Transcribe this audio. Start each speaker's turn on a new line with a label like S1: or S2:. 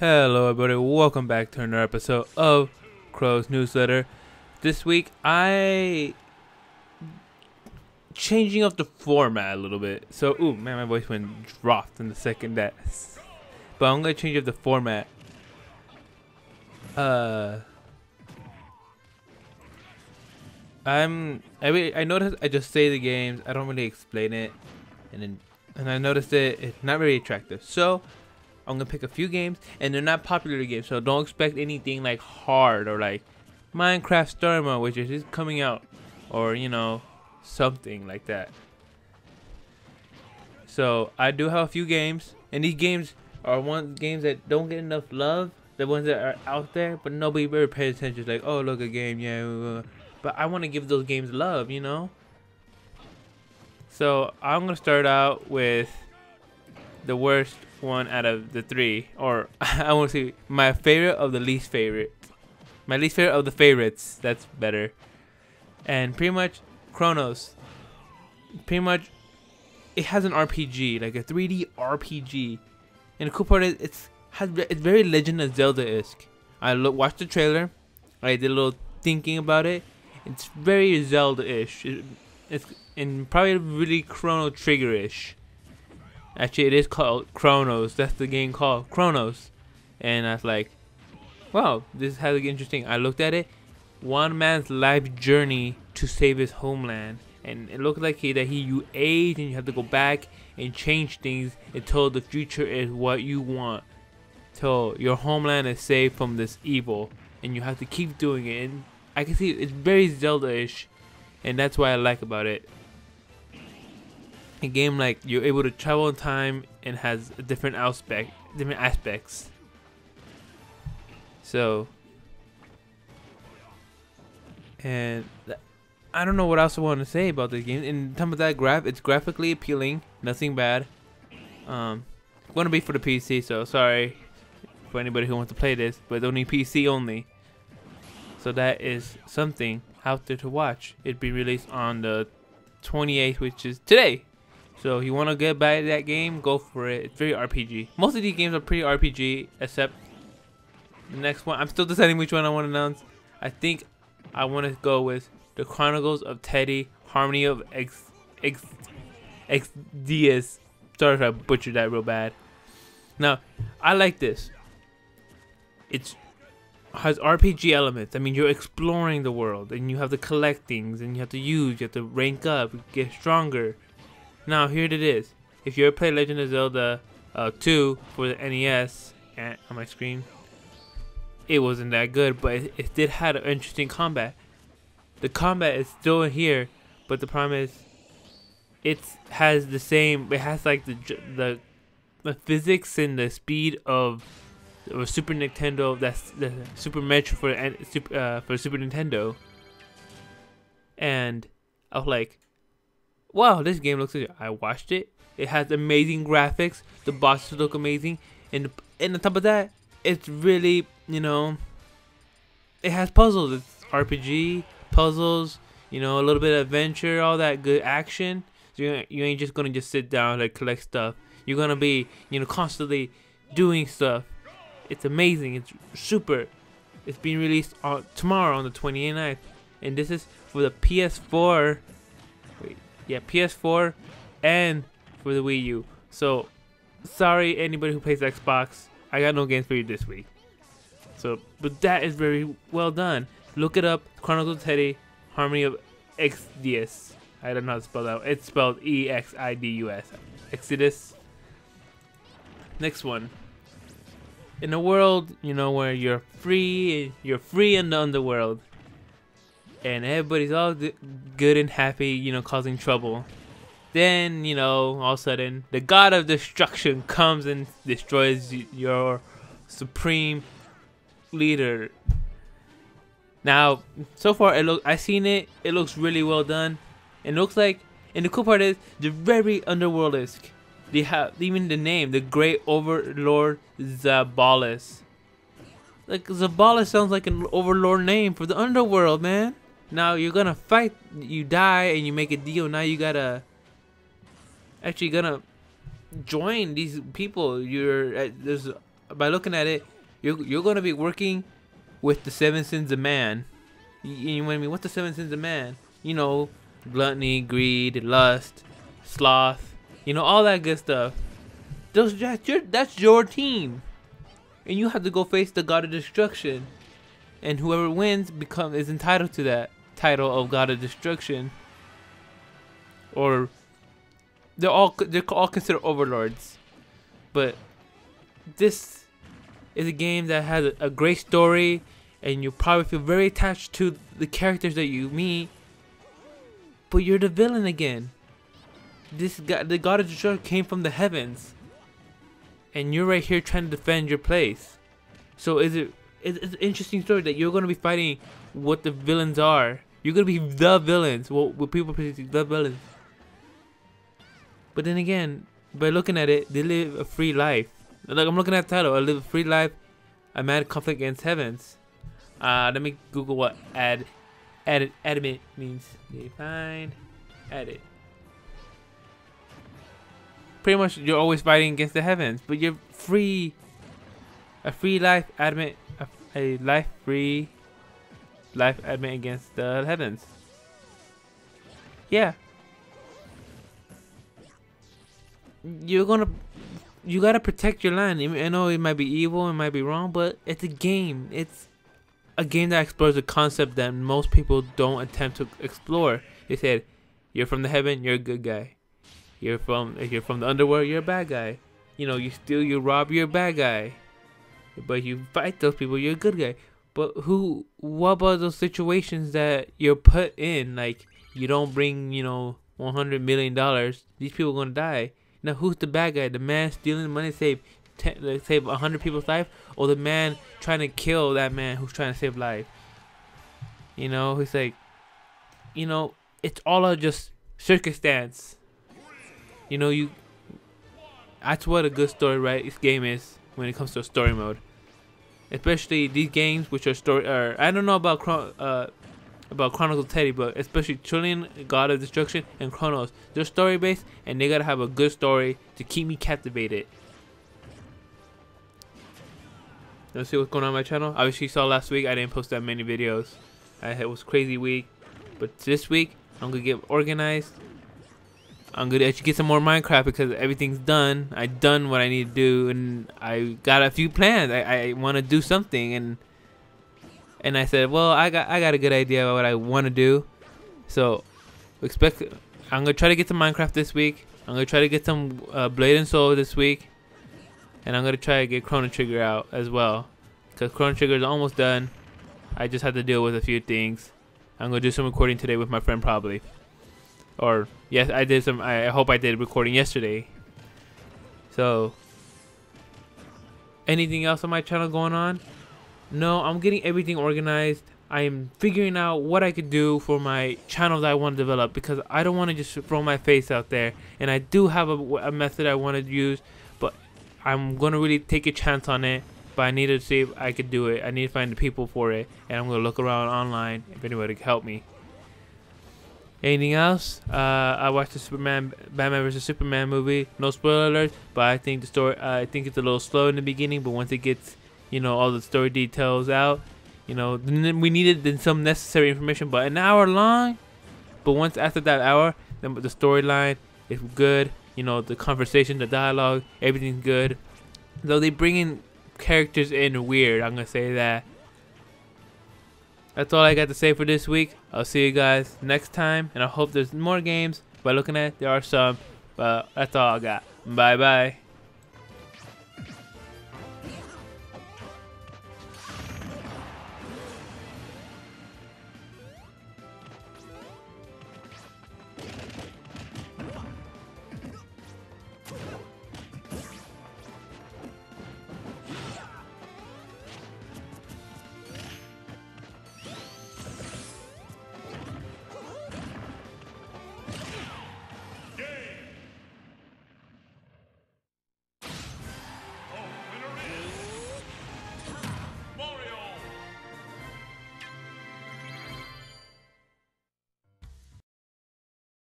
S1: Hello everybody, welcome back to another episode of Crow's Newsletter. This week I changing up the format a little bit. So ooh man, my voice went dropped in the second that. But I'm gonna change up the format. I noticed I just say the games, I don't really explain it, and I noticed it's not very attractive. So I'm gonna pick a few games, and they're not popular games, so don't expect anything like hard or like Minecraft Story Mode, which is coming out, or you know, something like that. So I do have a few games, and these games are games that don't get enough love. The ones that are out there, but nobody really pays attention. It's like, oh look, a game, yeah. But I want to give those games love, you know. So I'm gonna start out with the worst one out of the three, or I want to say my favorite of the least favorite, my least favorite of the favorites. That's better. And pretty much Chronos. Pretty much, it has an RPG, like a 3D RPG, and the cool part is it's very Legend of Zelda-esque. I watched the trailer. I did a little thinking about it. It's very Zelda-ish. It's and probably really Chrono Trigger-ish. Actually, it is called Chronos. That's the game called Chronos. And I was like, wow, this has to get interesting. I looked at it. One man's life journey to save his homeland. And it looked like you age and you have to go back and change things until the future is what you want. Till your homeland is saved from this evil. And you have to keep doing it. And I can see it's very Zelda-ish. And that's what I like about it. A game like you're able to travel in time and has a different aspects. So, and I don't know what else I want to say about this game. In terms of that it's graphically appealing, nothing bad. Gonna be for the PC, so sorry for anybody who wants to play this, but only PC only. So that is something out there to watch. It'd be released on the 28th, which is today. So if you want to get back that game, go for it. It's very RPG. Most of these games are pretty RPG, except the next one. I'm still deciding which one I want to announce. I think I want to go with The Chronicles of Teddy, Harmony of Xdias. Sorry if I butchered that real bad. Now, I like this. It has RPG elements. I mean, you're exploring the world, and you have to collect things, and you have to you have to rank up, get stronger. Now here it is. If you ever played Legend of Zelda 2 for the NES on my screen, it wasn't that good, but it did have an interesting combat. The combat is still here, but the problem is it has the same. It has like the physics and the speed of Super Nintendo. That's the Super Metro for Super Nintendo. And I was like, wow, this game looks good. I watched it. It has amazing graphics. The bosses look amazing. And on top of that, it's really, you know, it has puzzles. It's RPG, puzzles, you know, a little bit of adventure, all that good action. So you ain't just going to just sit down and collect stuff. You're going to be, you know, constantly doing stuff. It's amazing. It's super. It's being released tomorrow on the 29th. And this is for the PS4. Yeah, PS4 and for the Wii U. So, sorry anybody who plays Xbox. I got no games for you this week. So, but that is very well done. Look it up. Chronicles of Teddy, Harmony of Xdias. I don't know how to spell that. It's spelled Exidus. Exodus. Next one. In a world, you know, where you're free in the underworld. And everybody's all good and happy, you know, causing trouble. Then, you know, all of a sudden, the god of destruction comes and destroys your supreme leader. Now, so far, I've seen it. It looks really well done. It looks like, and the cool part is, they're very underworld-esque. They have even the name, the Great Overlord Zabalus. Like, Zabalus sounds like an overlord name for the underworld, man. Now you're gonna fight, you die, and you make a deal. Now you gotta actually gonna join these people. There's by looking at it, you're gonna be working with the 7 sins of man. You know what I mean? What's the 7 sins of man? You know, gluttony, greed, lust, sloth. You know, all that good stuff. That's your team, and you have to go face the god of destruction. And whoever wins is entitled to that title of god of destruction. Or they're all considered overlords. But this is a game that has a great story, and you probably feel very attached to the characters that you meet. But you're the villain again. The god of destruction came from the heavens, and you're right here trying to defend your place. So it's an interesting story that you're gonna be fighting what the villains are. You're gonna be the villains. What people perceive the villains. But then again, by looking at it, they live a free life. Like, I'm looking at the title, I live a free life, a mad conflict against heavens. Let me Google what adamant means. Define edit. Pretty much, you're always fighting against the heavens, but you're free. A free life, adamant. A free life, adamant against the heavens. Yeah. You gotta protect your land. I know it might be evil, it might be wrong, but it's a game. It's a game that explores a concept that most people don't attempt to explore. They said, "You're from the heaven, you're a good guy. If you're from the underworld, you're a bad guy. You know, you steal, you rob, you're a bad guy. But you fight those people, you're a good guy." But what about those situations that you're put in? Like, you don't bring, $100 million. These people are gonna die. Now, who's the bad guy? The man stealing the money to save 100 people's life, or the man trying to kill that man who's trying to save life? He's like, it's all of just circumstance. That's what a good story, right? This game is when it comes to a story mode. Especially these games, which are story. I don't know about Chronicles of Teddy, but especially Trillion, God of Destruction, and Chronos. They're story based, and they gotta have a good story to keep me captivated. Let's see what's going on my channel. Obviously, you saw last week I didn't post that many videos. It was a crazy week, but this week I'm gonna get organized. I'm gonna actually get some more Minecraft because everything's done. I done what I need to do, and I got a few plans. I want to do something, and I said, well, I got a good idea of what I want to do. So I'm gonna try to get to Minecraft this week. I'm gonna try to get some Blade and Soul this week, and I'm gonna try to get Chrono Trigger out as well, because Chrono Trigger is almost done. I just have to deal with a few things. I'm gonna do some recording today with my friend probably. Or yes, I did some. I hope I did recording yesterday. So, anything else on my channel going on? No, I'm getting everything organized. I am figuring out what I could do for my channel that I want to develop, because I don't want to just throw my face out there. And I do have a method I want to use, but I'm gonna really take a chance on it. But I need to see if I could do it. I need to find the people for it, and I'm gonna look around online if anybody can help me. Anything else? I watched the Batman vs Superman movie. No spoiler alerts, but I think the story. I think it's a little slow in the beginning, but once it gets, all the story details out, we needed some necessary information. But an hour long. But once after that hour, then the storyline is good. The conversation, the dialogue, everything's good. Though they bring in characters in weird, I'm gonna say that. That's all I got to say for this week. I'll see you guys next time, and I hope there's more games. By looking at it, there are some, but that's all I got. Bye bye.